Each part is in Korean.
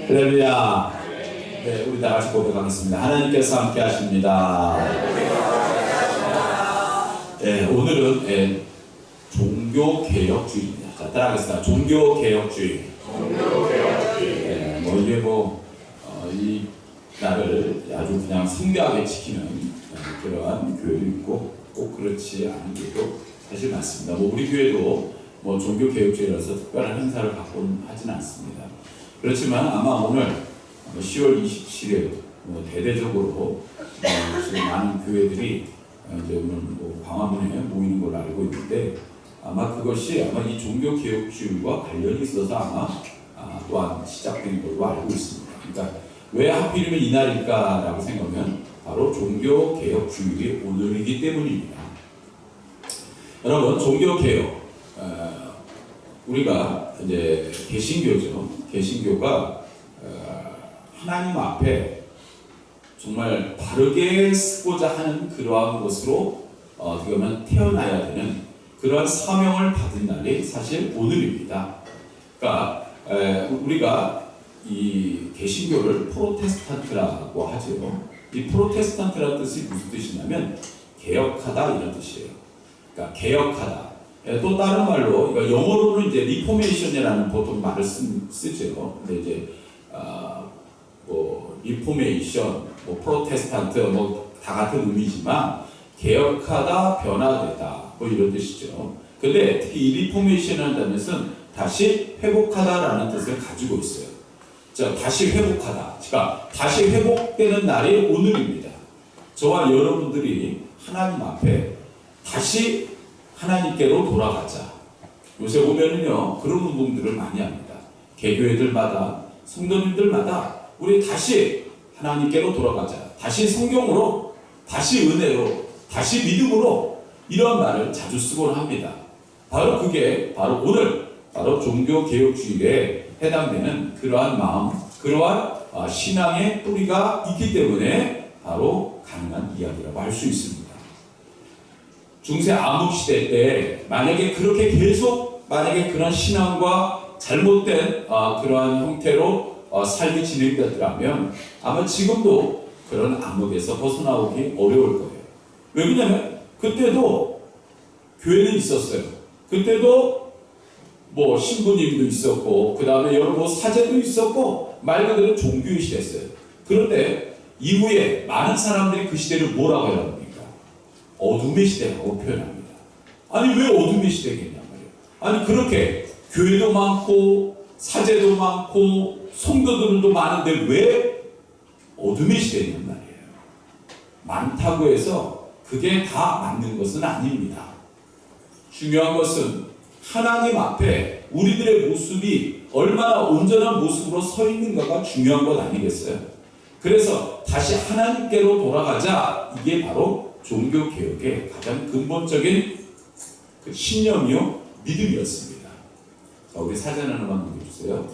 할렐루야. 네, 우리 다 같이 고백하겠습니다. 하나님께서 함께 하십니다. 네, 오늘은 종교개혁주의입니다. 자, 따라하겠습니다. 종교개혁주의. 네, 이게 이 나를 아주 그냥 성대하게 지키는 그러한 교회도 있고 꼭 그렇지 않은 교회도 사실 많습니다. 우리 교회도 종교개혁주의라서 특별한 행사를 갖고는 하진 않습니다. 그렇지만 아마 오늘 10월 27일 대대적으로 지금 많은 교회들이 이제 오늘 광화문에 모이는 걸로 알고 있는데 아마 그것이 아마 이 종교개혁주의와 관련이 있어서 아마 또한 시작된 걸로 알고 있습니다. 그러니까 왜 하필이면 이날일까라고 생각하면 바로 종교개혁주일이 오늘이기 때문입니다. 여러분, 종교개혁 우리가 이제 개신교죠. 개신교가 하나님 앞에 정말 바르게 쓰고자 하는 그러한 것으로 어떻게 보면 태어나야 되는 그러한 사명을 받은 날이 사실 오늘입니다. 그러니까 우리가 이 개신교를 프로테스탄트라고 하죠. 이 프로테스탄트라는 뜻이 무슨 뜻이냐면 개혁하다 이런 뜻이에요. 그러니까 개혁하다. 또 다른 말로 영어로는 이제 리포메이션이라는 보통 말을 쓰죠. 근데 이제 리포메이션, 프로테스탄트 다 같은 의미지만 개혁하다, 변화되다 이런 뜻이죠. 근데 특히 이 리포메이션이라는 단어는 다시 회복하다라는 뜻을 가지고 있어요. 자, 다시 회복하다. 그러니까 다시 회복되는 날이 오늘입니다. 저와 여러분들이 하나님 앞에 다시 하나님께로 돌아가자. 요새 보면은요 그런 운동들을 많이 합니다. 개교회들마다 성도님들마다 우리 다시 하나님께로 돌아가자. 다시 성경으로, 다시 은혜로, 다시 믿음으로 이런 말을 자주 쓰곤 합니다. 바로 그게 바로 오늘 바로 종교개혁주의에 해당되는 그러한 마음, 그러한 신앙의 뿌리가 있기 때문에 바로 가능한 이야기라고 할 수 있습니다. 중세 암흑시대 때 만약에 그렇게 계속 그런 신앙과 잘못된 그러한 형태로 삶이 진행되더라면 아마 지금도 그런 암흑에서 벗어나오기 어려울 거예요. 왜 그러냐면 그때도 교회는 있었어요. 그때도 신부님도 있었고 그 다음에 여러 사제도 있었고 말 그대로 종교의 시대였어요. 그런데 이후에 많은 사람들이 그 시대를 뭐라고 해야 합니까? 어둠의 시대라고 표현합니다. 아니 왜 어둠의 시대겠냐 말이에요. 아니 그렇게 교회도 많고 사제도 많고 성도들도 많은데 왜 어둠의 시대냔 말이에요. 많다고 해서 그게 다 맞는 것은 아닙니다. 중요한 것은 하나님 앞에 우리들의 모습이 얼마나 온전한 모습으로 서 있는가가 중요한 것 아니겠어요? 그래서 다시 하나님께로 돌아가자. 이게 바로 종교개혁의 가장 근본적인 그 신념이요 믿음이었습니다. 자, 우리 사진 하나만 보여주세요.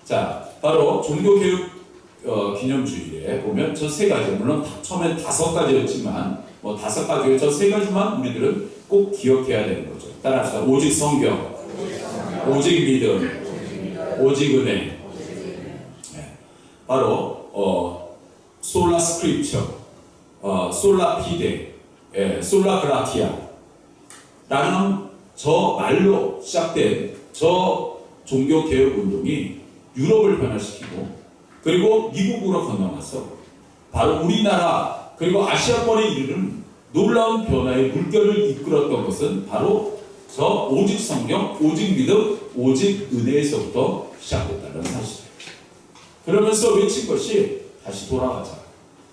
자, 바로 종교개혁 기념주일에 보면 저 세 가지, 물론 처음엔 5가지였지만 5가지의 저 세 가지만 우리들은 꼭 기억해야 되는 거죠. 따라합시다. 오직 성경, 오직 믿음, 오직 은혜. 네. 바로 솔라 스크립처, 솔라 피데, 솔라 그라티아 라는 저 말로 시작된 저 종교개혁 운동이 유럽을 변화시키고 그리고 미국으로 건너가서 바로 우리나라 그리고 아시아권에 이르는 놀라운 변화의 물결을 이끌었던 것은 바로 저 오직 성경, 오직 믿음, 오직 은혜에서부터 시작됐다는 사실이에요. 그러면서 외친 것이 다시 돌아가자.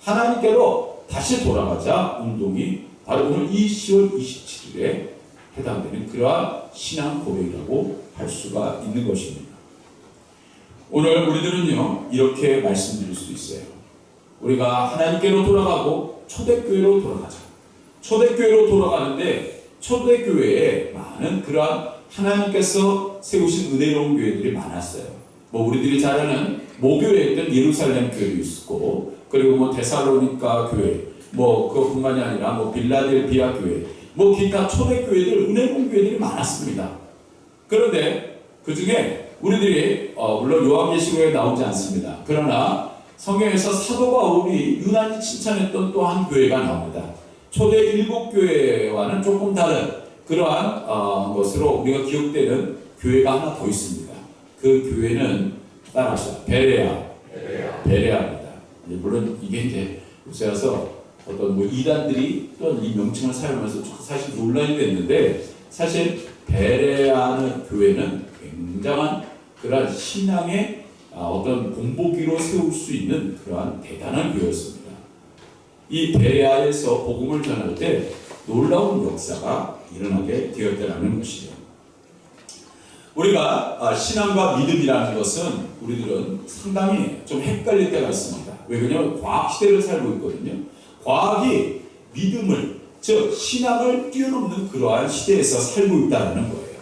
하나님께로 다시 돌아가자 운동이 바로 오늘 이 10월 27일에 해당되는 그러한 신앙 고백이라고 할 수가 있는 것입니다. 오늘 우리들은요 이렇게 말씀드릴 수 있어요. 우리가 하나님께로 돌아가고 초대교회로 돌아가자. 초대교회로 돌아가는데 초대교회에 많은 그러한 하나님께서 세우신 은혜로운 교회들이 많았어요. 우리들이 잘 아는 모교회였던 예루살렘 교회도 있었고 그리고 데살로니가 교회 그것뿐만이 아니라 빌라델비아 교회 기타 초대교회들 은혜로운 교회들이 많았습니다. 그런데 그 중에 우리들이 물론 요한계시록에 나오지 않습니다. 그러나 성경에서 사도 바울이 유난히 칭찬했던 또 한 교회가 나옵니다. 초대 7교회와는 조금 다른 그러한 것으로 우리가 기억되는 교회가 하나 더 있습니다. 그 교회는 따라하시죠. 베레아입니다. 물론 이게 이제 요새 와서 어떤 이단들이 또한 이 명칭을 사용하면서 사실 논란이 됐는데, 사실 베레아는 교회는 굉장한 그러한 신앙의 어떤 본보기로 세울 수 있는 그러한 대단한 교회였습니다. 이 베레아에서 복음을 전할 때 놀라운 역사가 일어나게 되었다는 것이죠. 우리가 신앙과 믿음이라는 것은 우리들은 상당히 좀 헷갈릴 때가 있습니다. 왜 그러냐면 과학 시대를 살고 있거든요. 과학이 믿음을, 즉 신앙을 뛰어넘는 그러한 시대에서 살고 있다는 거예요.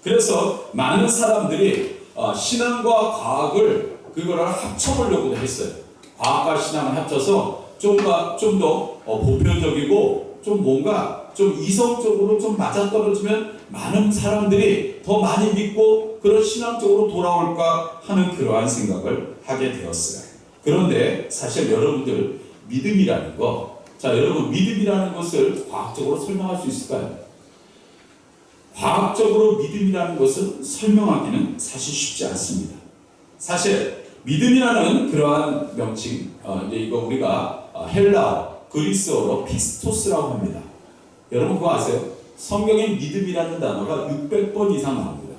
그래서 많은 사람들이 신앙과 과학을 그거를 합쳐보려고 했어요. 과학과 신앙을 합쳐서 좀 더 보편적이고 좀 뭔가 좀 이성적으로 좀 맞아떨어지면 많은 사람들이 더 많이 믿고 그런 신앙적으로 돌아올까 하는 그러한 생각을 하게 되었어요. 그런데 사실 여러분들 믿음이라는 거, 자 여러분 믿음이라는 것을 과학적으로 설명할 수 있을까요? 과학적으로 믿음이라는 것을 설명하기는 사실 쉽지 않습니다. 사실 믿음이라는 그러한 명칭, 이제 이거 우리가 헬라어, 그리스어로 피스토스라고 합니다. 여러분 그거 아세요? 성경에 믿음이라는 단어가 600번 이상 나옵니다.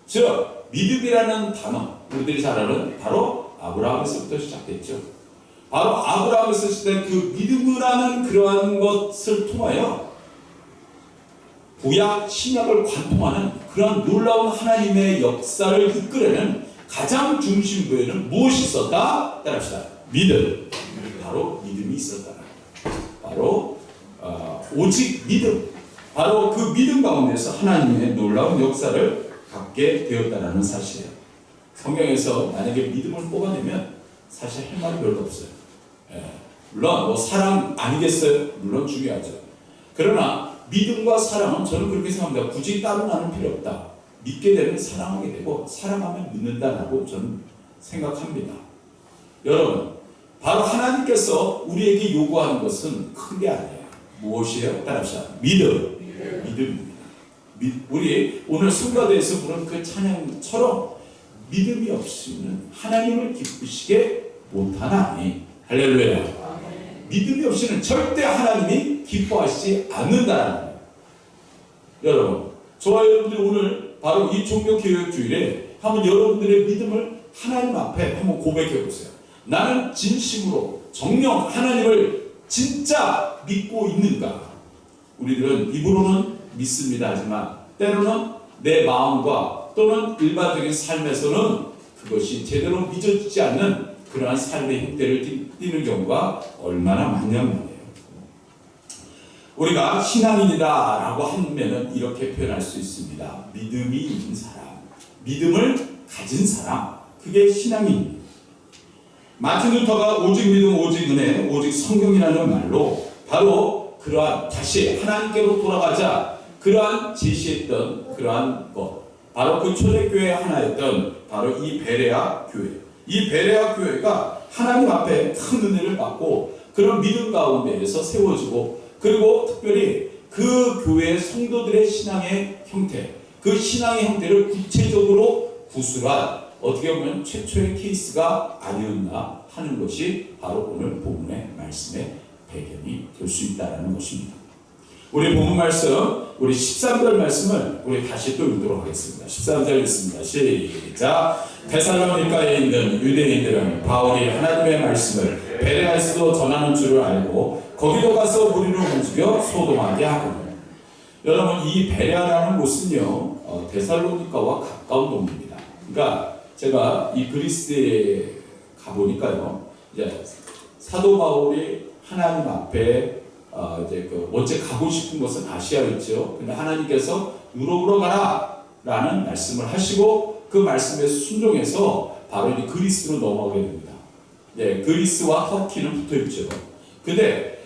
즉 믿음이라는 단어, 우리들이 잘 아는 바로 아브라함에서부터 시작됐죠. 바로 아브라함을 쓰실 때 그 믿음이라는 그러한 것을 통하여 구약, 신약을 관통하는 그런 놀라운 하나님의 역사를 이끌어내는 가장 중심부에는 무엇이 있었다? 따라합시다. 믿음. 바로 믿음이 있었다. 바로 오직 믿음. 바로 그 믿음 가운데서 하나님의 놀라운 역사를 갖게 되었다는 사실이에요. 성경에서 만약에 믿음을 뽑아내면 사실 할 말이 별로 없어요. 물론 사랑 아니겠어요? 물론 중요하죠. 그러나 믿음과 사랑은 저는 그렇게 생각합니다. 굳이 따로 나눌 필요 없다. 믿게 되면 사랑하게 되고 사랑하면 믿는다라고 저는 생각합니다. 여러분, 바로 하나님께서 우리에게 요구하는 것은 큰 게 아니에요. 무엇이에요? 따라합시다. 믿음입니다. 우리 오늘 성가대에서 부른 그 찬양처럼 믿음이 없이는 하나님을 기쁘시게 못하나니. 할렐루야. 믿음이 없이는 절대 하나님이 기뻐하시지 않는다는 거예요. 여러분, 저와 여러분들 오늘 바로 이 종교개혁주일에 한번 여러분들의 믿음을 하나님 앞에 한번 고백해 보세요. 나는 진심으로 정녕 하나님을 진짜 믿고 있는가? 우리들은 입으로는 믿습니다 하지만 때로는 내 마음과 또는 일반적인 삶에서는 그것이 제대로 믿어지지 않는 그러한 삶의 형태를 띠는 경우가 얼마나 많냐는 말이에요. 우리가 신앙인이다라고 하면은 이렇게 표현할 수 있습니다. 믿음이 있는 사람, 믿음을 가진 사람, 그게 신앙인입니다. 마틴 루터가 오직 믿음, 오직 은혜, 오직 성경이라는 말로 바로 그러한 다시 하나님께로 돌아가자 그러한 제시했던 그러한 것, 바로 그 초대교회 하나였던 바로 이 베레아 교회. 이 베레아 교회가 하나님 앞에 큰 은혜를 받고 그런 믿음 가운데에서 세워지고, 그리고 특별히 그 교회 성도들의 신앙의 형태, 그 신앙의 형태를 구체적으로 구술한 어떻게 보면 최초의 케이스가 아니었나 하는 것이 바로 오늘 본문의 말씀의 배경이 될 수 있다는 것입니다. 우리 본문 말씀, 우리 13절 말씀을 우리 다시 또 읽도록 하겠습니다. 13절 읽습니다. 시작. 데살로니가에 있는 유대인들은 바울이 하나님의 말씀을 베레아에서도 전하는 줄을 알고 거기도 가서 무리를 움직여 소동하게 하거든요. 여러분, 이 베레아라는 곳은요 데살로니가와 가까운 동네입니다. 그러니까 제가 이 그리스에 가보니까요, 이제 사도 바울이 하나님 앞에 이제 원체 가고 싶은 것은 아시아였죠. 근데 하나님께서 유럽으로 가라라는 말씀을 하시고 그 말씀에 순종해서 바로 이제 그리스로 넘어가게 됩니다. 네, 그리스와 터키는 붙어 있죠. 근데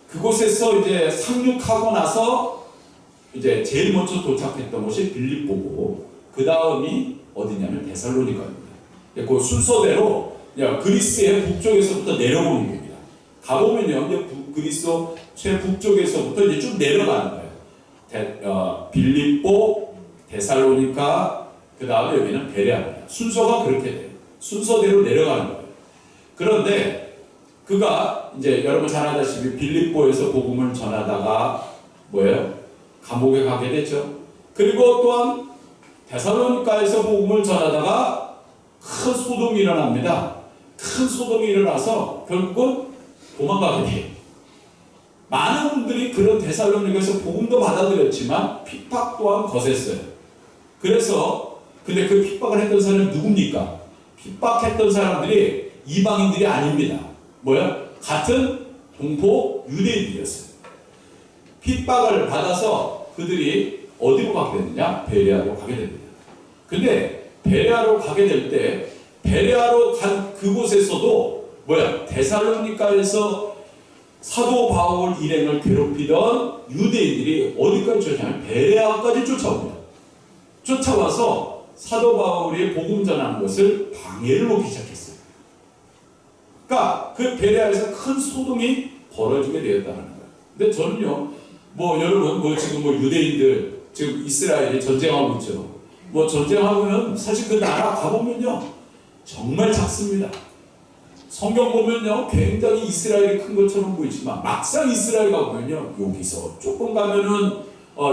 그곳에서 이제 상륙하고 나서 이제 제일 먼저 도착했던 곳이 빌립보고 그 다음이 어디냐면 데살로니가입니다. 그 순서대로 그리스의 북쪽에서부터 내려오는 겁니다. 가보면요, 이제 그리스 최북쪽에서부터 이제 쭉 내려가는 거예요. 빌립보, 데살로니가, 그 다음에 여기는 베레아입니다. 순서가 그렇게 돼요. 순서대로 내려가는 거예요. 그런데 그가 이제 여러분 잘 아다시피 빌립보에서 복음을 전하다가 뭐예요? 감옥에 가게 됐죠. 그리고 또한 데살로니가에서 복음을 전하다가 큰 소동이 일어납니다. 큰 소동이 일어나서 결국은 도망가게 돼요. 많은 분들이 그런 데살로니가에서 복음도 받아들였지만 핍박 또한 거셌어요. 그래서 근데 그 핍박을 했던 사람은 누굽니까? 핍박했던 사람들이 이방인들이 아닙니다. 뭐야? 같은 동포 유대인들이었어요. 핍박을 받아서 그들이 어디로 가게 됐느냐? 베레아로 가게 됩니다. 근데 베레아로 가게 될 때 베레아로 간 그곳에서도 뭐야? 데살로니가에서 사도 바울 일행을 괴롭히던 유대인들이 어디까지 쫓아오냐면 베레아까지 쫓아옵니다. 쫓아와서 사도 바울이 복음 전하는 것을 방해를 놓기 시작했어요. 그러니까 그 베레아에서 큰 소동이 벌어지게 되었다는 거예요. 근데 저는요, 여러분 지금 유대인들 지금 이스라엘이 전쟁하고 있죠. 전쟁하면 사실 그 나라 가보면요 정말 작습니다. 성경 보면요 굉장히 이스라엘이 큰 것처럼 보이지만 막상 이스라엘 가보면요 여기서 조금 가면은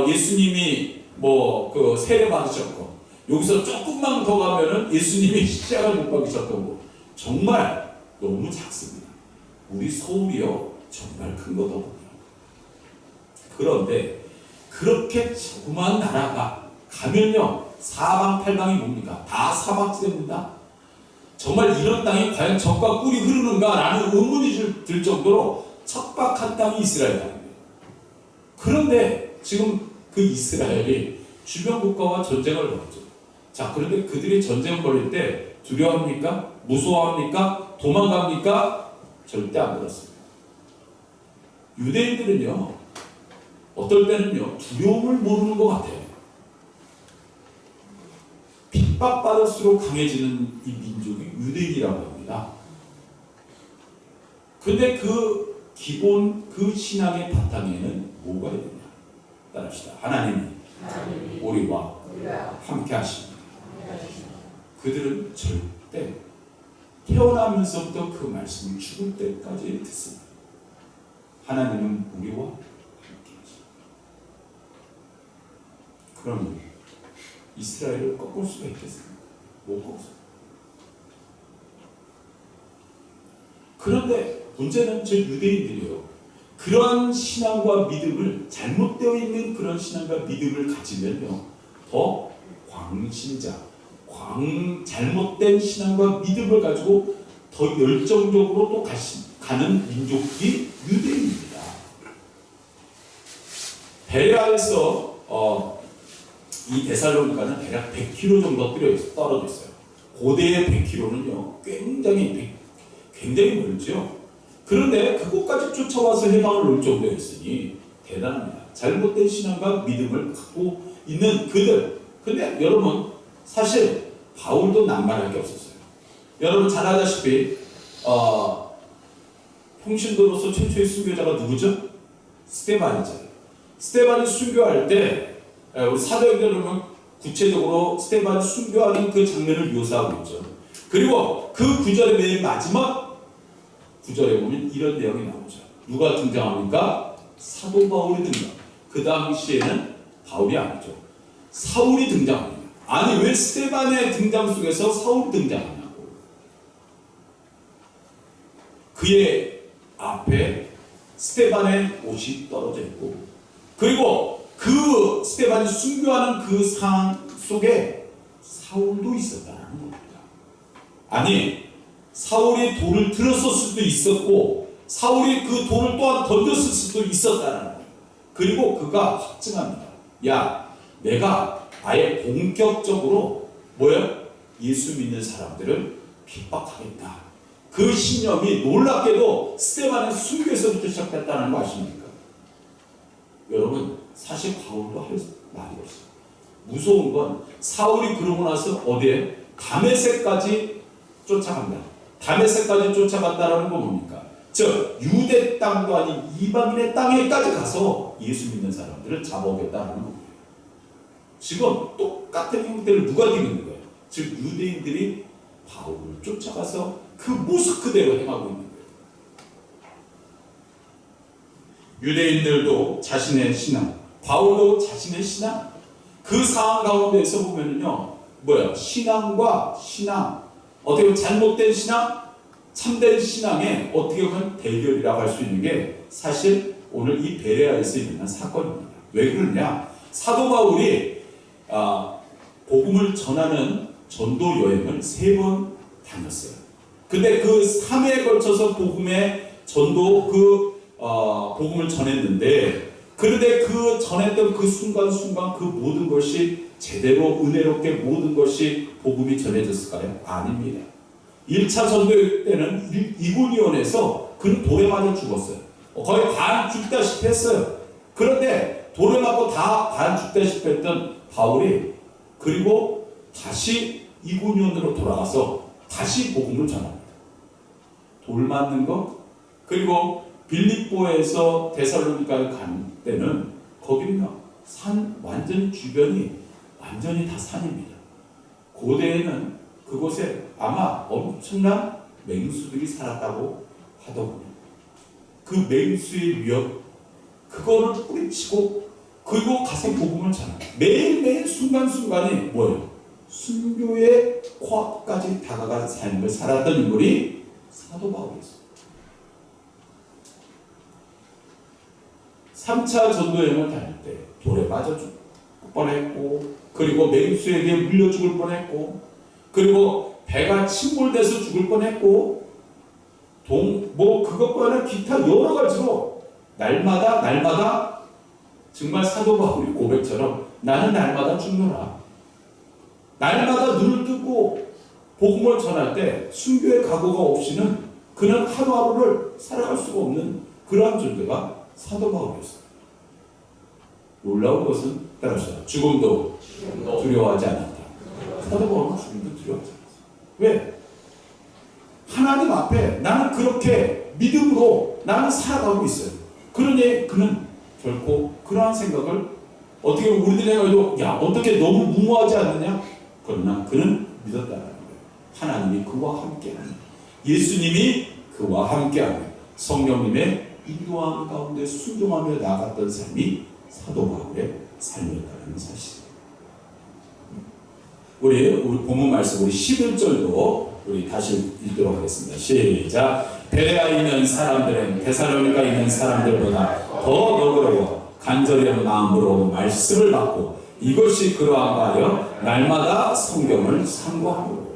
예수님이 그 세례 받으셨고, 여기서 조금만 더 가면은 예수님이 십자가 못 박으셨던 거, 정말 너무 작습니다. 우리 서울이요 정말 큰 거더군요. 그런데 그렇게 조그만 나라가 가면요 사방팔방이 뭡니까? 다 사막지대입니다. 정말 이런 땅이 과연 젖과 꿀이 흐르는가라는 의문이 들 정도로 척박한 땅이 이스라엘 땅입니다. 그런데 지금 그 이스라엘이 주변 국가와 전쟁을 벌였죠. 자, 그런데 그들이 전쟁을 벌일 때 두려워합니까? 무서워합니까? 도망갑니까? 절대 안 그렇습니다. 유대인들은요 어떨 때는요 두려움을 모르는 것 같아요. 핍박받을수록 강해지는 이 민족이 유대인이라고 합니다. 근데 그 기본 그 신앙의 바탕에는 뭐가 있느냐? 따라합시다. 하나님이 우리와 함께 하십니다. 그들은 절대 태어나면서부터 그 말씀을 죽을 때까지 듣습니다. 하나님은 우리와 함께 하십니다. 그러면 이스라엘을 꺾을 수가 있겠습니까? 못 꺾습니다. 그런데 문제는 저 유대인들이요 그러한 신앙과 믿음을, 잘못되어 있는 그런 신앙과 믿음을 가지면요 더 광신자, 잘못된 신앙과 믿음을 가지고 더 열정적으로 또 가는 민족이 유대인입니다. 베레아에서 이 데살로니가는 대략 100km 정도 떨어져 있어요. 고대의 100km는요 굉장히 멀죠. 그런데 그곳까지 쫓아와서 해방을 놓을 정도였으니 대단합니다. 잘못된 신앙과 믿음을 갖고 있는 그들. 근데 여러분 사실 바울도 남발할 게 없었어요. 여러분 잘 아다시피 평신도로서 최초의 순교자가 누구죠? 스데반이죠. 스데반이 순교할 때 우리 사도행전을 보면 구체적으로 스데반이 순교하는 그 장면을 묘사하고 있죠. 그리고 그 구절의 맨 마지막 구절에 보면 이런 내용이 나오죠. 누가 등장합니까? 사도 바울이 등장. 그 당시에는 바울이 아니죠. 사울이 등장합니다. 아니 왜 스데반의 등장 속에서 사울이 등장하냐고. 그의 앞에 스데반의 옷이 떨어져 있고, 그리고 그 스데반이 순교하는 그 상황 속에 사울도 있었다는 겁니다. 아니 사울이 돌을 들었을 수도 있었고 사울이 그 돌을 또한 던졌을 수도 있었다는 거예요. 그리고 그가 확증합니다. 야, 내가 아예 본격적으로 예수 믿는 사람들을 핍박하겠다. 그 신념이 놀랍게도 스데반의 순교에서부터 시작됐다는 거 아십니까? 여러분 사실 바울도 할 말이 없어요. 무서운 건 사울이 그러고 나서 어디에? 다메섹까지 쫓아간다. 다메섹까지 쫓아갔다라는 건 뭡니까? 즉 유대 땅도 아닌 이방인의 땅에까지 가서 예수 믿는 사람들을 잡아오겠다는 거예요. 지금 똑같은 형태를 누가 띠는 거예요? 즉 유대인들이 바울을 쫓아가서 그 모습 그대로 행하고 있는 거예요. 유대인들도 자신의 신앙, 바울도 자신의 신앙, 그 상황 가운데에서 보면은요, 신앙과 신앙, 어떻게 보면 잘못된 신앙, 참된 신앙의 어떻게 보면 대결이라고 할 수 있는 게 사실 오늘 이 베레아에서 일어난 사건입니다. 왜 그러냐? 사도 바울이 복음을 전하는 전도 여행을 3번 다녔어요. 근데 그 3회에 걸쳐서 복음의 전도 복음을 전했는데, 그런데 그 전했던 그 순간순간 그 모든 것이 제대로 은혜롭게 모든 것이 복음이 전해졌을까요? 아닙니다. 1차 전도 때는 이고니온에서 그는 돌에 맞아 죽었어요. 거의 반 죽다시피 했어요. 그런데 돌에 맞고 다 반 죽다시피 했던 바울이 그리고 다시 이고니온으로 돌아가서 다시 복음을 전합니다. 돌 맞는 거, 그리고 빌립보에서 데살로니가에 간 때는 거기는요, 산 완전히 주변이 완전히 다 산입니다. 고대에는 그곳에 아마 엄청난 맹수들이 살았다고 하더군요. 그 맹수의 위협, 그거를 뿌리치고 그리고 가서 복음을 전합니다. 매일매일 순간순간이 순교의 코앞까지 다가간 삶을 살았던 인물이 사도 바울이었습니다. 3차 전도여행을 다닐 때 돌에 맞아 죽을 뻔했고, 그리고 맹수에게 물려 죽을 뻔했고, 그리고 배가 침몰돼서 죽을 뻔했고, 그것과는 기타 여러 가지로 날마다 정말 사도 바울의 고백처럼 나는 날마다 죽노라. 날마다 눈을 뜨고 복음을 전할 때 순교의 각오가 없이는 그는 하루하루를 살아갈 수가 없는 그러한 존재가 사도 바울이었어요. 놀라운 것은 따라서 죽음도 두려워하지 않았다. 사도 바울은 죽음도 두려워하지 않았어요. 왜? 하나님 앞에 나는 그렇게 믿음으로 나는 살아가고 있어요. 그러니 그는 결코 그러한 생각을 어떻게 우리들이 해도 어떻게 너무 무모하지 않느냐? 그러나 그는 믿었다는 거예요. 하나님이 그와 함께하는, 예수님이 그와 함께하는, 성령님의 인도함 가운데 순종하며 나아갔던 삶이 사도 바울의 삶이었다는 사실이에요. 우리 본문 말씀 우리 11절도 우리 다시 읽도록 하겠습니다. 시작. 베레아에 있는 사람들은 데살로니가 있는 사람들보다 더 너그러워 간절한 마음으로 말씀을 받고 이것이 그러한가 하여 날마다 성경을 상고하고.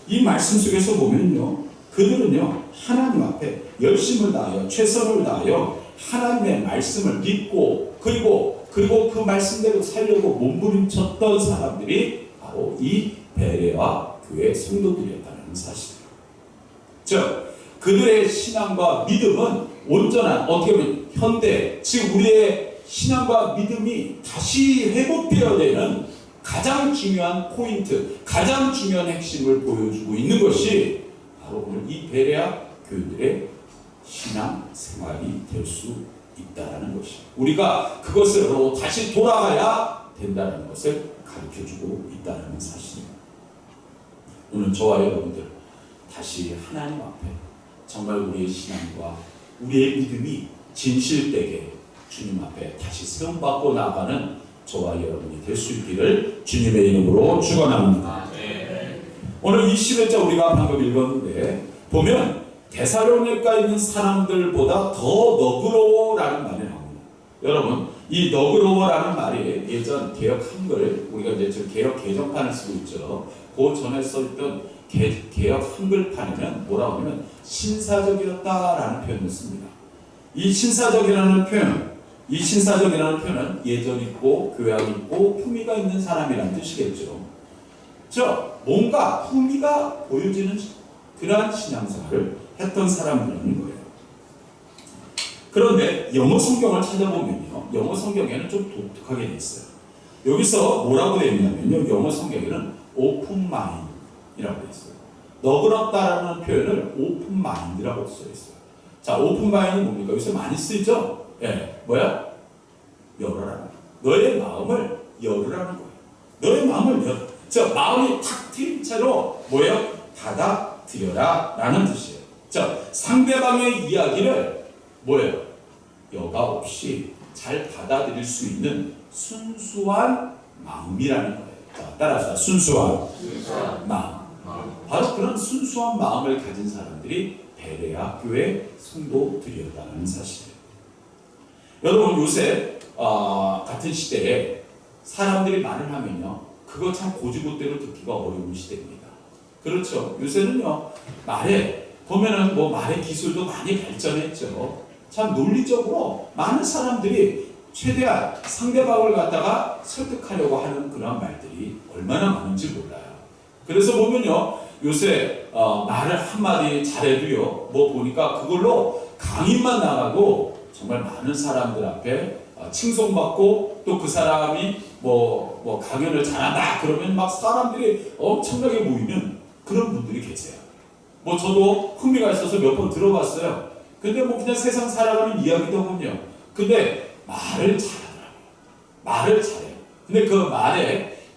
이 말씀 속에서 보면요, 그들은요 하나님 앞에 열심을 다하여 최선을 다하여 하나님의 말씀을 믿고 그리고 그 말씀대로 살려고 몸부림쳤던 사람들이 바로 이 베레아 교회 성도들이었다는 사실이에요. 그들의 신앙과 믿음은 온전한, 어떻게 보면 현대, 즉 우리의 신앙과 믿음이 다시 회복되어야 되는 가장 중요한 포인트, 가장 중요한 핵심을 보여주고 있는 것이 바로 오늘 이 베레아 교회들의 신앙 생활이 될 수 있다는 것이, 우리가 그것으로 다시 돌아가야 된다는 것을 가르쳐주고 있다는 사실입니다. 오늘 저와 여러분들 다시 하나님 앞에 정말 우리의 신앙과 우리의 믿음이 진실되게 주님 앞에 다시 세움받고 나가는 저와 여러분이 될 수 있기를 주님의 이름으로 축원합니다. 오늘 20회째 우리가 방금 읽었는데 보면 데살로니가에 있는 사람들보다 더 너그러워라는 말이 나옵니다. 여러분, 이 너그러워라는 말이 예전 개역 한글, 우리가 이제 지금 개역 개정판을 쓰고 있죠. 그 전에 써있던 개역 한글판에는 뭐라고 하냐면 신사적이었다라는 표현을 씁니다. 이 신사적이라는 표현은 예전 있고 교양 있고 품위가 있는 사람이라는 뜻이겠죠. 뭔가 품위가 보여지는 그러한 신앙생활을 했던 사람들인 거예요. 그런데 영어 성경을 찾아보면요, 영어 성경에는 좀 독특하게 돼 있어요. 여기서 뭐라고 되어 있냐면요. 영어 성경에는 오픈 마인드라고 되어 있어요. 너그럽다라는 표현을 오픈 마인드라고 써 있어요. 자, 오픈 마인드는 뭡니까? 요새 많이 쓰이죠? 예, 뭐야? 열어라는 거예요. 너의 마음을 열으라는 거예요. 너의 마음을 열. 자, 마음이 탁 트인 채로 뭐예요? 받아들여라 라는 뜻이에요. 자, 상대방의 이야기를 뭐예요? 여과 없이 잘 받아들일 수 있는 순수한 마음이라는 거예요. 자, 따라서 순수한 마음. 바로 그런 순수한 마음을 가진 사람들이 베레아 교회 성도들이었다는 사실이에요. 여러분 요새 같은 시대에 사람들이 말을 하면요, 그거 참 고지고대로 듣기가 어려운 시대입니다. 그렇죠. 요새는요, 말에 보면은 뭐 말의 기술도 많이 발전했죠. 참 논리적으로 많은 사람들이 최대한 상대방을 갖다가 설득하려고 하는 그런 말들이 얼마나 많은지 몰라요. 그래서 보면요, 요새 말을 한마디 잘해도요, 뭐 보니까 그걸로 강의만 나가도 정말 많은 사람들 앞에 칭송받고 또 그 사람이 뭐 강연을 잘한다 그러면 막 사람들이 엄청나게 모이는 그런 분들이 계세요. 뭐 저도 흥미가 있어서 몇 번 들어봤어요. 근데 뭐 그냥 세상 살아가는 이야기더군요. 근데 말을 잘하더라고요. 말을 잘해요. 근데 그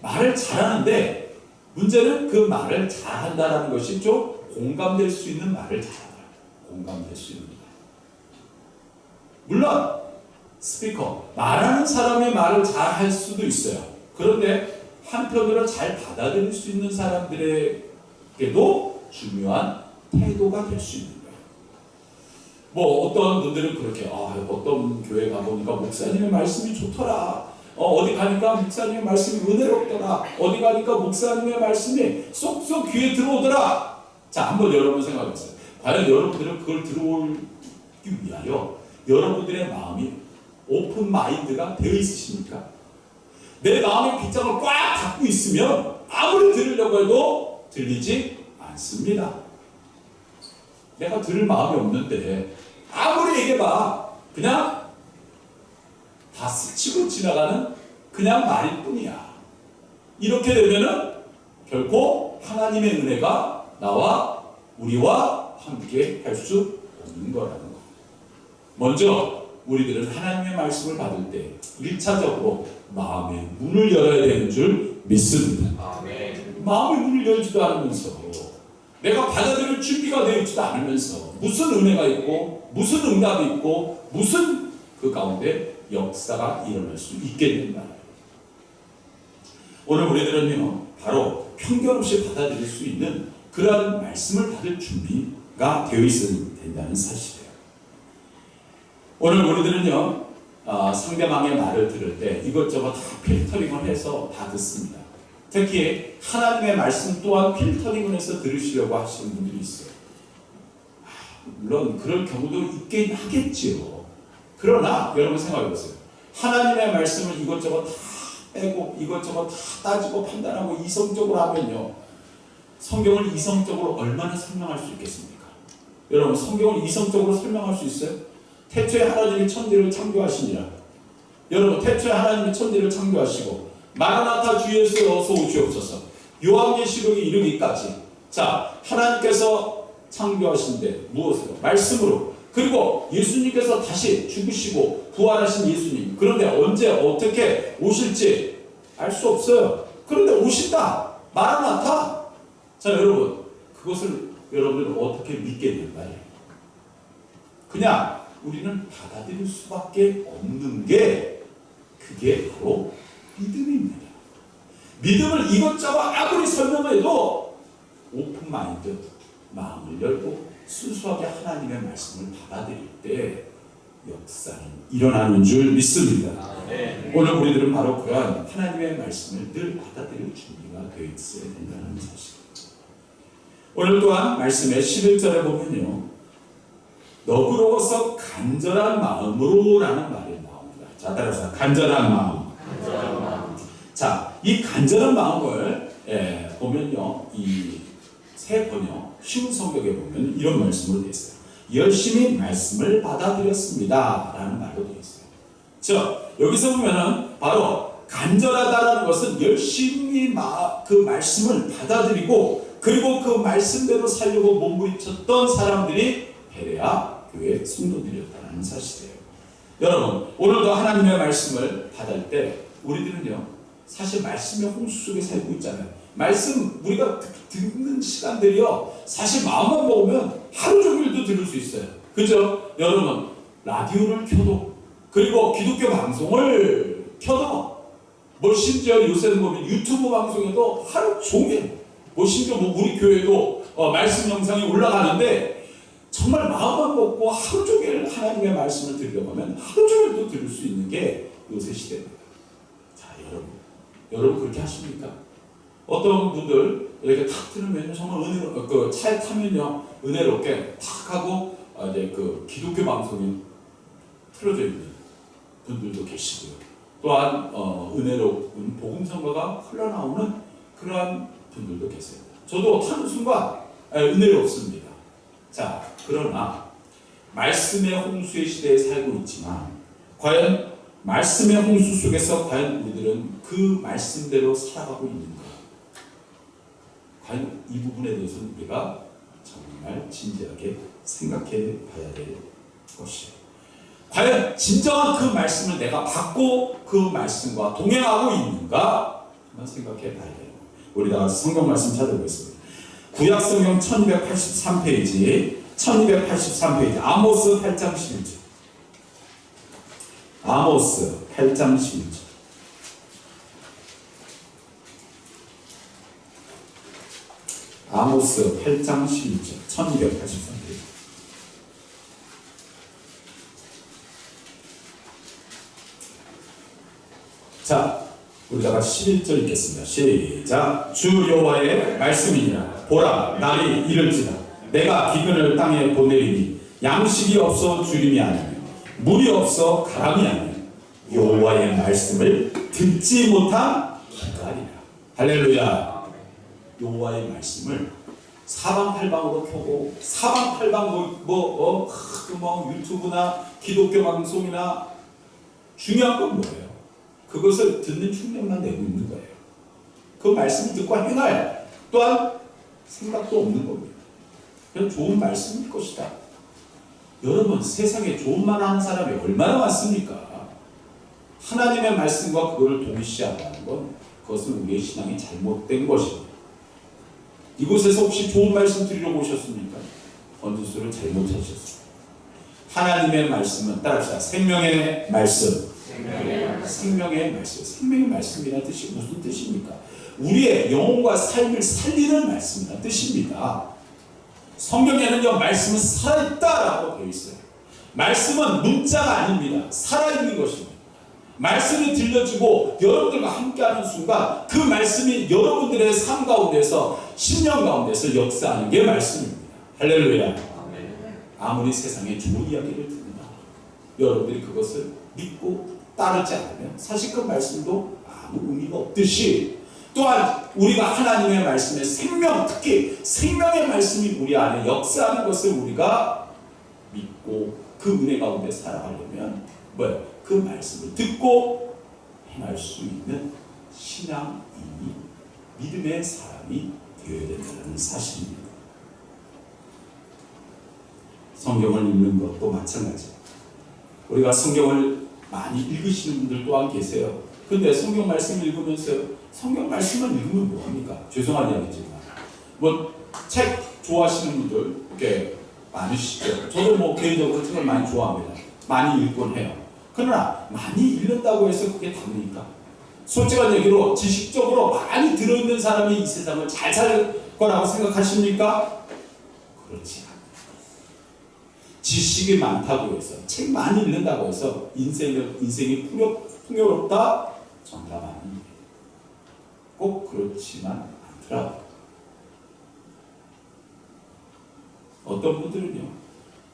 말을 잘하는데 문제는 그 말을 잘한다는 것이 좀 공감될 수 있는 말을 잘하더라고요. 공감될 수 있는 말. 물론 스피커, 말하는 사람이 말을 잘 할 수도 있어요. 그런데 한편으로 잘 받아들일 수 있는 사람들에게도 중요한 태도가 될 수 있는 거예요. 뭐 어떤 분들은 그렇게 어떤 교회 가보니까 목사님의 말씀이 좋더라. 어디 가니까 목사님의 말씀이 은혜롭더라. 어디 가니까 목사님의 말씀이 쏙쏙 귀에 들어오더라. 자, 한번 여러분 생각해보세요. 과연 여러분들은 그걸 들어오기 위하여 여러분들의 마음이 오픈 마인드가 되어 있으십니까? 내 마음의 빗장을 꽉 닫고 있으면 아무리 들으려고 해도 들리지 않습니다. 내가 들을 마음이 없는데 아무리 얘기해봐 그냥 다 스치고 지나가는 그냥 말일 뿐이야. 이렇게 되면은 결코 하나님의 은혜가 나와 우리와 함께 할 수 없는 거라는 거. 먼저 우리들은 하나님의 말씀을 받을 때 1차적으로 마음의 문을 열어야 되는 줄 믿습니다. 아멘. 마음의 문을 열지도 않으면서 내가 받아들일 준비가 되어 있지도 않으면서 무슨 은혜가 있고 무슨 응답이 있고 무슨 그 가운데 역사가 일어날 수 있겠는가. 오늘 우리들은요, 바로 편견 없이 받아들일 수 있는 그러한 말씀을 받을 준비가 되어 있어야 된다는 사실이에요. 오늘 우리들은요, 상대방의 말을 들을 때 이것저것 다 필터링을 해서 다 듣습니다. 특히 하나님의 말씀 또한 필터링을 해서 들으시려고 하시는 분들이 있어요. 물론 그럴 경우도 있긴 하겠지요. 그러나 여러분 생각해 보세요. 하나님의 말씀을 이것저것 다 빼고 이것저것 다 따지고 판단하고 이성적으로 하면요, 성경을 이성적으로 얼마나 설명할 수 있겠습니까? 여러분, 성경을 이성적으로 설명할 수 있어요? 태초에 하나님이 천지를 창조하시니라. 여러분, 태초에 하나님이 천지를 창조하시고 마라나타 주 예수 어서 오시옵소서. 요한계시록에 이르기까지 자, 하나님께서 창조하신데 무엇으로? 말씀으로. 그리고 예수님께서 다시 죽으시고 부활하신 예수님. 그런데 언제 어떻게 오실지 알 수 없어요. 그런데 오신다. 마라나타. 자, 여러분, 그것을 여러분들은 어떻게 믿게 될까요? 그냥 우리는 받아들일 수밖에 없는 게 그게 바로 믿음입니다. 믿음을 이것저것 아무리 설명해도 오픈 마인드, 마음을 열고 순수하게 하나님의 말씀을 받아들일 때 역사는 일어나는 줄 믿습니다. 오늘 우리들은 바로 그러한 하나님의 말씀을 늘 받아들일 준비가 되어 있어야 된다는 사실입니다. 오늘 또한 말씀의 11절에 보면요, 너그러워서 간절한 마음으로 라는 말이 나옵니다. 자, 따라서 간절한 마음. 자, 이 간절한 마음을 보면요, 이 새 번역 쉬운 성경에 보면 이런 말씀으로 되어 있어요. 열심히 말씀을 받아들였습니다 라는 말로 되어 있어요. 자, 여기서 보면은 바로 간절하다라는 것은 열심히 그 말씀을 받아들이고 그리고 그 말씀대로 살려고 몸부림쳤던 사람들이 베레아 교회 성도들이었다는 사실이에요. 여러분, 오늘도 하나님의 말씀을 받을 때 우리들은요, 사실 말씀의 홍수 속에 살고 있잖아요. 말씀 우리가 듣는 시간들이요, 사실 마음만 먹으면 하루 종일도 들을 수 있어요. 그죠? 여러분, 라디오를 켜도 그리고 기독교 방송을 켜도 뭐 심지어 요새는 보면 유튜브 방송에도 하루 종일 심지어 우리 교회도 말씀 영상이 올라가는데 정말 마음만 먹고 하루 종일 하나님의 말씀을 들으려고 하면 하루 종일도 들을 수 있는 게 요새 시대입니다. 자, 여러분 그렇게 하십니까? 어떤 분들 이렇게 탁 들으면 정말 그 차에 타면요 은혜롭게 탁 하고 이제 그 기독교 방송이 틀어져 있는 분들도 계시고요. 또한 은혜로운 복음성가가 흘러나오는 그러한 분들도 계세요. 저도 타는 순간 은혜롭습니다. 자, 그러나 말씀의 홍수의 시대에 살고 있지만 과연 말씀의 홍수 속에서 과연 우리들은 그 말씀대로 살아가고 있는가? 과연 이 부분에 대해서는 우리가 정말 진지하게 생각해 봐야 될 것이에요. 과연 진정한 그 말씀을 내가 받고 그 말씀과 동행하고 있는가? 한번 생각해 봐야 돼요. 우리 다 같이 성경 말씀 찾아보겠습니다. 구약성경 1283페이지 아모스 8장 11절. 아모스 8장 11절. 아모스 8장 11절 1283페이지. 자, 우리 다 같이 11절 읽겠습니다. 시작. 주 여호와의 말씀이니라. 보라, 날이 이를지라. 내가 기근을 땅에 보내리니 양식이 없어 주림이 아니며 물이 없어 가람이 아니며 여호와의 말씀을 듣지 못한 기갈이라. 할렐루야. 여호와의 말씀을 사방팔방으로 켜고 사방팔방 유튜브나 기독교 방송이나 중요한 건 뭐예요? 그것을 듣는 흉내만 내고 있는 거예요. 그 말씀을 듣고 행할 또한 생각도 없는 겁니다. 그냥 좋은 말씀일 것이다. 여러분, 세상에 좋은 말 하는 사람이 얼마나 많습니까? 하나님의 말씀과 그걸 동시한다는 건 그것은 우리의 신앙이 잘못된 것입니다. 이곳에서 혹시 좋은 말씀 드리려고 오셨습니까? 언주수를 잘못 찾으셨습니다. 하나님의 말씀은 따라합시다. 생명의 말씀. 생명의 말씀. 생명의 말씀이라는 뜻이 무슨 뜻입니까? 우리의 영혼과 삶을 살리는 말씀이라는 뜻입니다. 성경에는요, 말씀은 살아있다라고 되어 있어요. 말씀은 문자가 아닙니다. 살아있는 것입니다. 말씀이 들려주고 여러분들과 함께하는 순간 그 말씀이 여러분들의 삶 가운데서, 심령 가운데서 역사하는 게 말씀입니다. 할렐루야. 아무리 세상에 좋은 이야기를 듣는다, 여러분들이 그것을 믿고 따르지 않으면 사실 그 말씀도 아무 의미가 없듯이, 또한 우리가 하나님의 말씀의 생명, 특히 생명의 말씀이 우리 안에 역사하는 것을 우리가 믿고 그 은혜 가운데 살아가려면 뭐예요? 그 말씀을 듣고 행할 수 있는 신앙인이, 믿음의 사람이 되어야 된다는 사실입니다. 성경을 읽는 것도 마찬가지예요. 우리가 성경을 많이 읽으시는 분들 또한 계세요. 근데 성경 말씀을 읽으면서 성경 말씀만 읽으면 뭐합니까? 죄송한 이야기지만 책 좋아하시는 분들 이렇게 많으시죠. 저도 개인적으로 책을 많이 좋아합니다. 많이 읽곤 해요. 그러나 많이 읽는다고 해서 그게 답니까? 솔직한 얘기로 지식적으로 많이 들어있는 사람이 이 세상을 잘 살 거라고 생각하십니까? 그렇지 않아요. 지식이 많다고 해서, 책 많이 읽는다고 해서 인생이 풍요롭다? 정답 아닙니다. 꼭 그렇지만 않더라고요. 어떤 분들은요,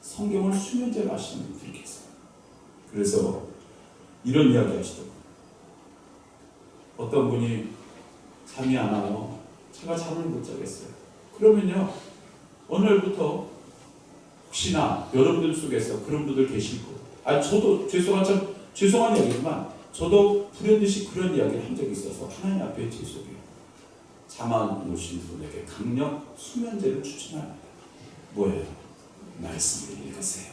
성경을 수면제로 하시는 분들이 계세요. 그래서 이런 이야기 하시더라고요. 어떤 분이 잠이 안 와요. 제가 잠을 못 자겠어요. 그러면요, 오늘부터 혹시나 여러분들 속에서 그런 분들 계실 거예요. 저도 죄송한 이야기지만 저도 불현듯이 그런 이야기를 한 적이 있어서 하나님 앞에 제 속에 잠안 오신 분에게 강력 수면제를 추천합니다. 뭐예요? 말씀을 읽으세요.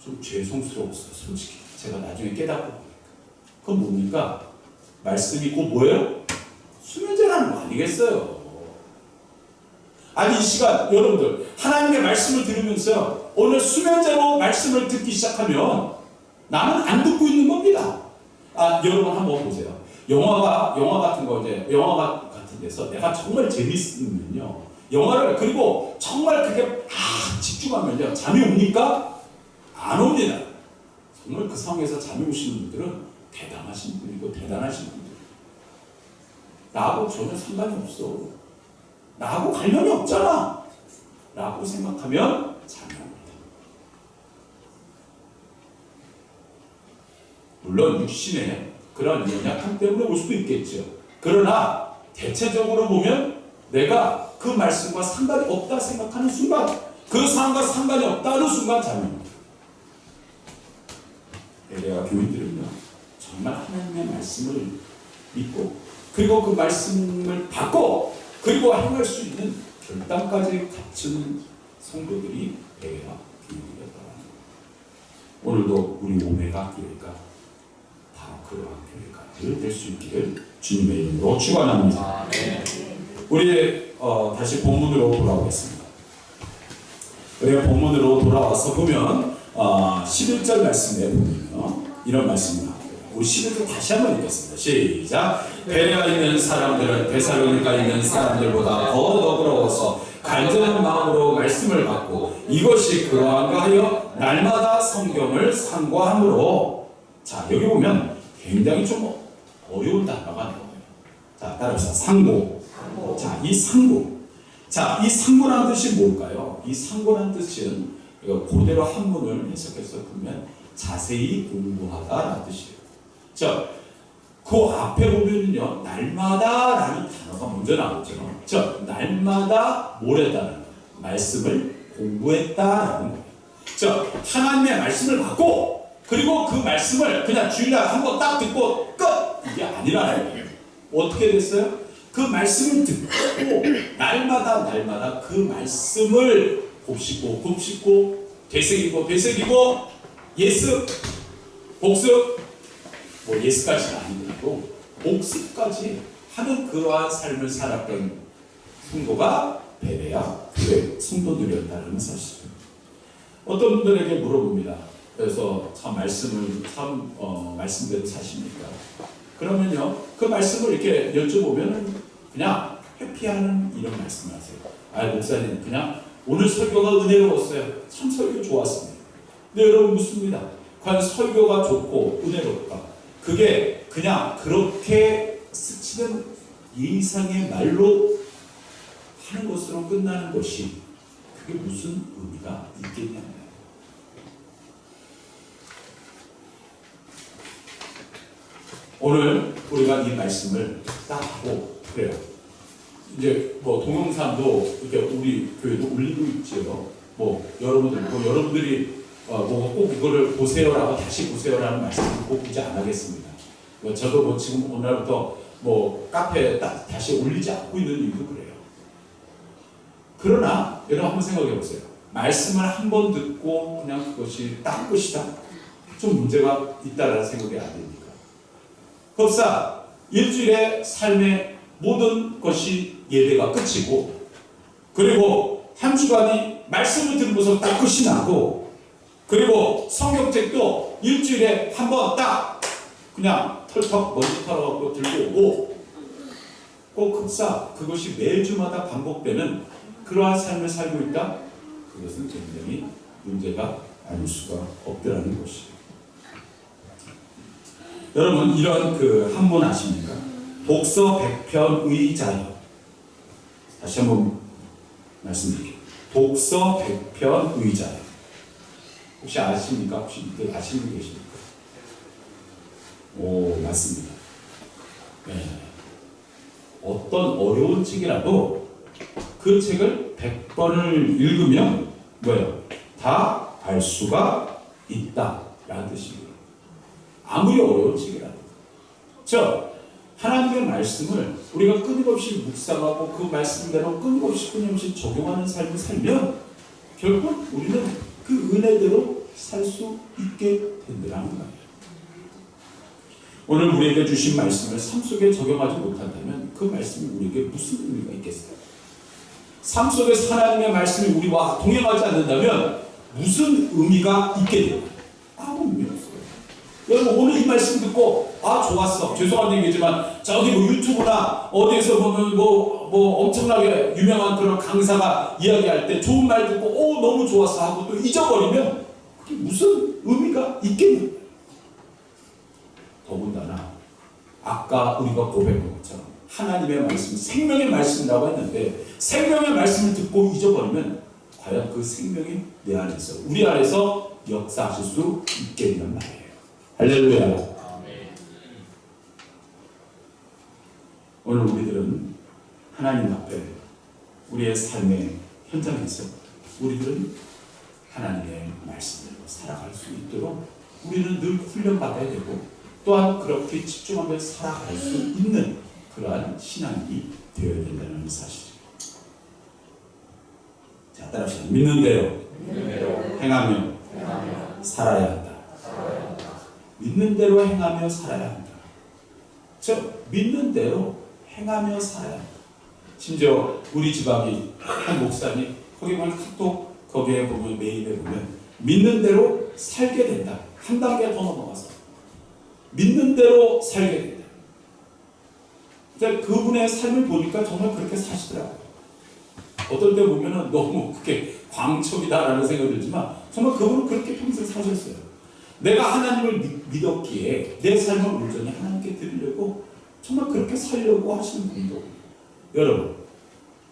좀 죄송스러웠어요, 솔직히. 제가 나중에 깨닫고 보니까. 그건 뭡니까? 말씀이 곧 뭐예요? 수면제라는 거 아니겠어요? 아니, 이 시간 여러분들 하나님의 말씀을 들으면서 오늘 수면제로 말씀을 듣기 시작하면 나는 안 듣고 있는 겁니다. 여러분 한번 보세요. 영화 같은 거 이제 영화 같은 데서 내가 정말 재밌으면요. 영화를 그리고 정말 그게 집중하면요. 잠이 옵니까? 안 옵니다. 정말 그 상황에서 잠이 오시는 분들은 대단하신 분이고 대단하신 분들. 나하고 전혀 상관이 없어. 나하고 관련이 없잖아. 라고 생각하면 잠이 옵니다. 물론 육신의 그런 연약함 때문에 올 수도 있겠죠. 그러나 대체적으로 보면 내가 그 말씀과 상관이 없다 생각하는 순간, 그 상황과 상관이 없다는 순간 잠이 옵니다. 내가 교인들은요, 정말 하나님의 말씀을 믿고 그리고 그 말씀을 받고 그리고 행할 수 있는 결단까지 갖춘 성도들이 베레아 교인이었다는 거예요. 오늘도 우리 오메가 교회가 바로 그러한 교회가 될 수 있기를 주님의 이름으로 축원합니다. 우리 다시 본문으로 돌아오겠습니다. 우리가 본문으로 돌아와서 보면 11절 말씀에 보면 이런 말씀이 나와요. 우리 11절 다시 한번 읽겠습니다. 시작. 베레아에 있는 사람들은 데살로니가에 있는 사람들보다 더 너그러워서 간절한 마음으로 말씀을 받고 이것이 그러한가 하여 날마다 성경을 상고함으로. 자, 여기 보면 굉장히 좀 어려운 단어가 나와요. 자, 따라합시다. 상고. 자, 이 상고. 자, 이 상고라는 뜻이 뭘까요? 이 상고라는 뜻은 그대로 한문을 해석해서 보면 자세히 공부하다라는 뜻이에요. 자, 그 앞에 보면요, 날마다라는 단어가 먼저 나오죠. 자, 날마다 뭘 했다는 말씀을 공부했다라는 거예요. 자, 하나님의 말씀을 받고 그리고 그 말씀을 그냥 주일날 한번 딱 듣고 끝! 이게 아니라는 거예요. 어떻게 됐어요? 그 말씀을 듣고 날마다 그 말씀을 곱씹고 되새기고 예습, 복습, 뭐 예습까지는 아니더라도 복습까지 하는 그러한 삶을 살았던 성도가 베레아 교회 성도들이었다는 사실입니다. 어떤 분들에게 물어봅니다. 그래서 참 말씀을 말씀대로 사십니까? 그러면요, 그 말씀을 이렇게 여쭤보면 그냥 회피하는 이런 말씀을 하세요. 목사님, 그냥 오늘 설교가 은혜로웠어요. 참 설교 좋았습니다. 근데 여러분 묻습니다. 과연 설교가 좋고 은혜롭다, 그게 그냥 그렇게 스치는 예의상의 말로 하는 것으로 끝나는 것이 그게 무슨 의미가 있겠냐면, 오늘 우리가 이 말씀을 딱 하고 그래요. 이제 뭐 동영상도 이렇게 우리 교회도 올리고 있지요. 여러분들이 꼭 이거를 보세요라고 다시 보세요라는 말씀을 꼭 굳이 안 하겠습니다. 저도 지금 오늘부터 카페에 다시 올리지 않고 있는 이유도 그래요. 그러나 여러분 한번 생각해 보세요. 말씀을 한 번 듣고 그냥 그것이 딱 끝이다. 좀 문제가 있다라는 생각이 안 됩니까? 법사 일주일의 삶의 모든 것이 예배가 끝이고, 그리고 한 주간이 말씀을 들으면서 딱 끝이 나고, 그리고 성경책도 일주일에 한 번 딱 그냥 털썩 먼지 털어갖고 들고 오고, 꼭 흡사 그것이 매주마다 반복되는 그러한 삶을 살고 있다? 그것은 굉장히 문제가 아닐 수가 없더라는 것이에요. 여러분, 이런 한문 아십니까? 독서 백편의자여. 다시 한번 말씀드릴게요. 독서 백편의자여. 혹시 아십니까? 혹시 아시는 분 계십니까? 오, 맞습니다. 네. 어떤 어려운 책이라도 그 책을 100번을 읽으면 뭐예요? 다 알 수가 있다 라는 뜻입니다. 아무리 어려운 시기라도. 저 하나님의 말씀을 우리가 끊임없이 묵상하고 그 말씀대로 끊임없이 적용하는 삶을 살면 결국 우리는 그 은혜대로 살 수 있게 된다는 거예요. 오늘 우리에게 주신 말씀을 삶 속에 적용하지 못한다면 그 말씀이 우리에게 무슨 의미가 있겠어요? 삶 속에서 하나님의 말씀이 우리와 동행하지 않는다면 무슨 의미가 있겠냐고요? 아무 의미 없어요. 여러분 오늘 이 말씀 듣고 좋았어. 죄송한 얘기지만 저기 유튜브나 어디에서 보면 엄청나게 유명한 그런 강사가 이야기할 때 좋은 말 듣고 너무 좋았어 하고 또 잊어버리면 그게 무슨 의미가 있겠냐고요. 더군다나 아까 우리가 고백한 것처럼 하나님의 말씀, 생명의 말씀이라고 했는데 생명의 말씀을 듣고 잊어버리면 과연 그 생명이 내 안에서 우리 안에서 역사하실 수 있겠냔 말이에요. 할렐루야. 오늘 우리들은 하나님 앞에 우리의 삶의 현장에서 우리들은 하나님의 말씀대로 살아갈 수 있도록 우리는 늘 훈련받아야 되고 또한 그렇게 집중하며 살아갈 수 있는 그러한 신앙이 되어야 된다는 사실이에요. 자, 따라합시다. 믿는 대로 행하며 살아야 한다. 믿는 대로 행하며 살아야 한다. 믿는 대로 행하며 살아야 한다. 심지어 우리 지방이 한 목사님 거기 보면 카톡 거기에 보면 메일에 보면 믿는 대로 살게 된다. 한 단계 더 넘어가서 믿는 대로 살게 된다. 그분의 삶을 보니까 정말 그렇게 사시더라고요. 어떤 때 보면은 너무 그게 광청이다라는 생각이 들지만 정말 그분은 그렇게 평생 사셨어요. 내가 하나님을 믿었기에 내 삶을 온전히 하나님께 드리려고 정말 그렇게 살려고 하시는 분도 여러분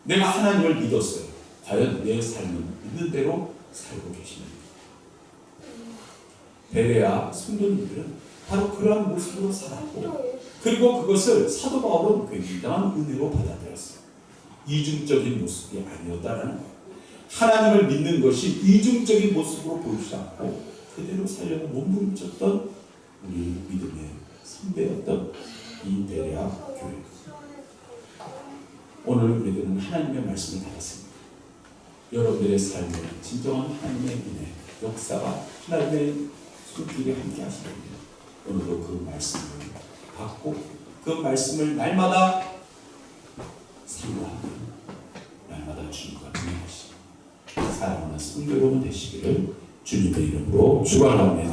내가 하나님을 믿었어요. 과연 내 삶은 믿는 대로 살고 계십니까? 베레아 성도님들은 바로 그러한 모습으로 살았고 그리고 그것을 사도 바울은 굉장한 은혜로 받아들였어요. 이중적인 모습이 아니었다라는 거예요. 하나님을 믿는 것이 이중적인 모습으로 보이지 않고 그대로 살려고 몸부림쳤던 우리 믿음의 선배였던 이 베레아 교회. 오늘 우리들은 하나님의 말씀을 받았습니다. 여러분들의 삶에 진정한 하나님의 은혜, 역사가 하나님의 손길이 함께 하시옵니다. 오늘도 그 말씀을 받고 그 말씀을 날마다 사모하며 날마다 주님과 동행하시고 사랑하는 성도 여러분 되시기를 주님의 이름으로 축원합니다.